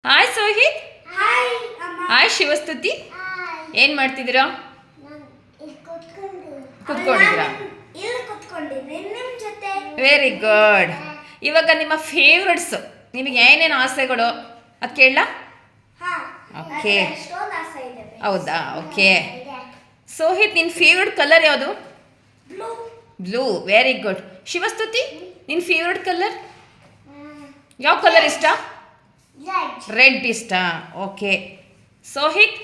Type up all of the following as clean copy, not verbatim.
Hi ಸೋಹಿತ್. Hi ಅಮ್ಮ. Hi ಶಿವಸ್ತುತಿ. ಏನು ಮಾಡ್ತಿದ್ದೀರಾ? ಕುತ್ಕೊಂಡಿದ್ದೀರಾ? ಇಲ್ಲಿ ಕುತ್ಕೊಂಡಿದ್ದೀನಿ ನಿಮ್ಮ ಜೊತೆ. Very good. ಇವಾಗ ನಿಮ್ಮ ಫೇವ್ರೆಟ್ಸ್, ನಿಮಗೆ ಏನೇನು ಆಸೆಗಳು ಅದು ಕೇಳಲಾ? ಓಕೆ, ಹೌದಾ? ಓಕೆ. ಸೋಹಿತ್, ನಿನ್ನ ಫೇವ್ರೆಟ್ ಕಲರ್ ಯಾವುದು? ಬ್ಲೂ. Very good. ಶಿವಸ್ತುತಿ, ನಿನ್ನ ಫೇವ್ರೆಟ್ ಕಲರ್ ಯಾವ ಕಲರ್ ಇಷ್ಟ? ರೆಡ್ ಇಷ್ಟ. ಓಕೆ. ಸೋಹಿತ್,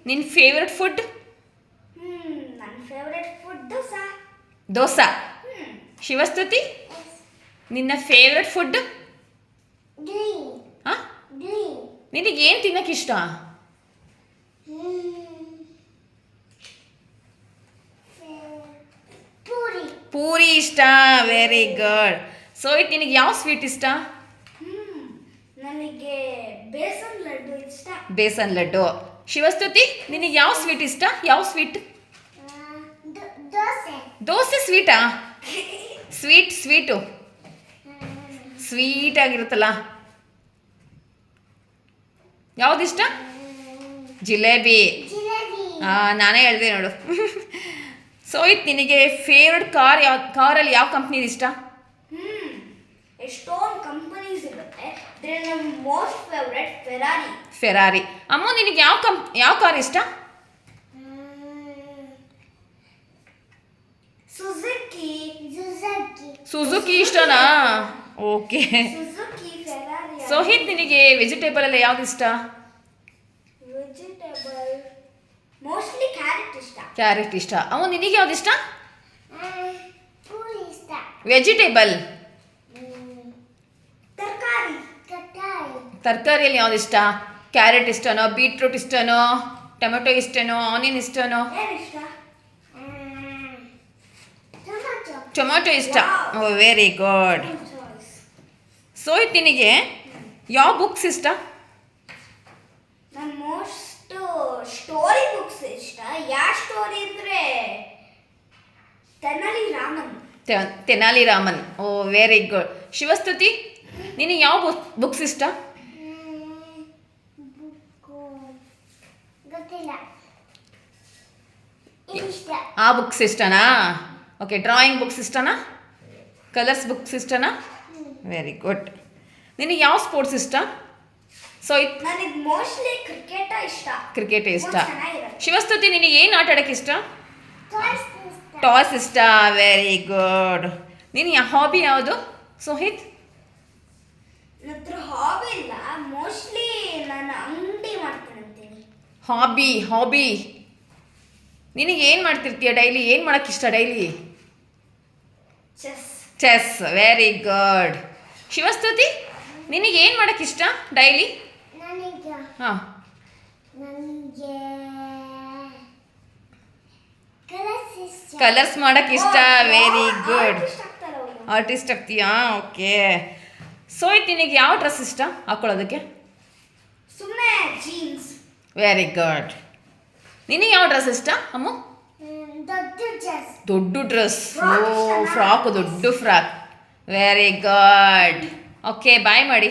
ನಿನ್ನ ಫೇವ್ರೆಟ್ ಫುಡ್? ನನ್ನ ಫೇವ್ರೆಟ್ ಫುಡ್ ದೋಸೆ. ದೋಸೆ. ಶಿವಸ್ತುತಿ, ನಿನ್ನ ಫೇವ್ರೆಟ್ ಫುಡ್? ಹಾಂ, ನಿನಗೆ ಏನು ತಿನ್ನಕ್ಕೆ ಇಷ್ಟ? ಪೂರಿ ಇಷ್ಟ. Very good. ಸೋಹಿತ್, ನಿನಗೆ ಯಾವ ಸ್ವೀಟ್ ಇಷ್ಟ? ನನಗೆ ಬೇಸನ್ ಲಡ್ಡು ಇಷ್ಟ. ಬೇಸನ್ ಲಡ್ಡು. ಶಿವಸ್ತುತಿ, ನಿನಗೆ ಯಾವ ಸ್ವೀಟ್ ಇಷ್ಟ? ಯಾವ ಸ್ವೀಟ್? ದೋಸೆ. ದೋಸೆ ಸ್ವೀಟಾ? ಸ್ವೀಟು ಸ್ವೀಟ್ ಆಗಿರುತ್ತಲ್ಲ, ಯಾವುದಿಷ್ಟ? ಜಿಲೇಬಿ. ನಾನೇ ಹೇಳಿದೆ ನೋಡು. ಸೋಹಿತ್, ನಿನಗೆ ಫೇವ್ರೆಟ್ ಕಾರಲ್ಲಿ ಯಾವ ಕಂಪ್ನಿದು ಇಷ್ಟ? ಎಷ್ಟೊಂದು ಕಂಪನೀಸ್ ಇರುತ್ತೆ, ನನ್ನ ಮೋಸ್ಟ್ ಫೇವ್ರೆಟ್ ಫೆರಾರಿ. ಅಮ್ಮ, ನಿನಗೆ ಯಾವ ಕಾರ್ ಇಷ್ಟ? ಸುಜುಕಿ ಇಷ್ಟನಾ? ಓಕೆ. ಸೋಹಿತ್, ನಿನಗೆ ವೆಜಿಟೇಬಲ್ ಎಲ್ಲ ಯಾವ್ದು ಇಷ್ಟ? ಮೋಸ್ಟ್ಲಿ ಕ್ಯಾರೆಟ್ ಇಷ್ಟ. ಕ್ಯಾರೆಟ್ ಇಷ್ಟ. ಅಮ್ಮ, ನಿನಗೆ ಯಾವ್ದು ಇಷ್ಟ? ವೆಜಿಟೇಬಲ್. ತರಕಾರಿಯಲ್ಲಿ ಯಾವ್ದು ಇಷ್ಟ? ಕ್ಯಾರೆಟ್ ಇಷ್ಟನೋ, ಬೀಟ್ರೂಟ್ ಇಷ್ಟನೋ, ಟೊಮೆಟೊ ಇಷ್ಟನೋ, ಆನಿಯನ್ ಇಷ್ಟನೋ? ಟೊಮೆಟೊ ಇಷ್ಟ. Oh, very good. ಸೋಹಿತ್, ನಿನಗೆ ಯಾವ ಬುಕ್ಸ್ ಇಷ್ಟ? ನನ್ನ ಮೋಸ್ಟ್ ಸ್ಟೋರಿ ಬುಕ್ಸ್ ಇಷ್ಟ. ಯಾವ ಸ್ಟೋರಿ ಅಂದರೆ ತೆನಾಲಿ ರಾಮನ್. ಓ, ವೆರಿ ಗುಡ್. ಶಿವಸ್ತುತಿ, ನಿನಗೆ ಯಾವ ಬುಕ್ಸ್ ಇಷ್ಟ? ಆ ಬುಕ್ಸ್ ಇಷ್ಟನಾ? ಓಕೆ. ಡ್ರಾಯಿಂಗ್ ಬುಕ್ಸ್ ಇಷ್ಟನಾ? ಕಲರ್ಸ್ ಬುಕ್ಸ್ ಇಷ್ಟನಾ? Very good. ನಿನಗೆ ಯಾವ ಸ್ಪೋರ್ಟ್ಸ್ ಇಷ್ಟ? ಸೋಹಿತ್, ನನಗೆ ಮೋಸ್ಟ್ಲಿ ಕ್ರಿಕೆಟ್ ಇಷ್ಟ. ಶಿವಸ್ತುತಿ, ನಿನಗೆ ಏನು ಆಟ ಆಡೋಕ್ಕೆ ಇಷ್ಟ? ಟಾಯ್ಸ್ ಇಷ್ಟ. Very good. ನಿನ್ನ ಹಾಬಿ ಯಾವುದು ಸೋಹಿತ್? ನನ್ನ ಹಾಬಿ ಇಲ್ಲ, ಮೋಸ್ಟ್ಲಿ ನಾನು ಅಂಗಡಿ ಮಾಡ್ತೀನಿ. ಹಾಬಿ. ನಿನಗೆ ಏನು ಮಾಡ್ತಿರ್ತೀಯ ಡೈಲಿ? ಏನು ಮಾಡೋಕ್ಕೆ ಇಷ್ಟ daily? Chess. Very good. Shivastuti, ನಿನಗೆ ಏನು ಮಾಡೋಕ್ಕೆ ಇಷ್ಟ ಡೈಲಿ? ಹಾಂ, ಕಲರ್ಸ್ ಮಾಡೋಕ್ಕೆ ಇಷ್ಟ. Very good. ಆರ್ಟಿಸ್ಟ್ ಆಗ್ತೀಯಾ? ಓಕೆ. ಸೋಹಿತ್, ನಿನಗೆ ಯಾವ ಡ್ರೆಸ್ ಇಷ್ಟ ಹಾಕೊಳ್ಳೋದಕ್ಕೆ? ಸುಮ್ಮನೆ ಜೀನ್ಸ್. Very good. ನಿನಗೆ ಯಾವ ಡ್ರೆಸ್ ಇಷ್ಟ ಅಮ್ಮ? ದೊಡ್ಡ ಡ್ರೆಸ್. ಓ, ಫ್ರಾಕ್. ದೊಡ್ಡ ಫ್ರಾಕ್. Very good. ಓಕೆ, ಬಾಯ್ ಮಾಡಿ.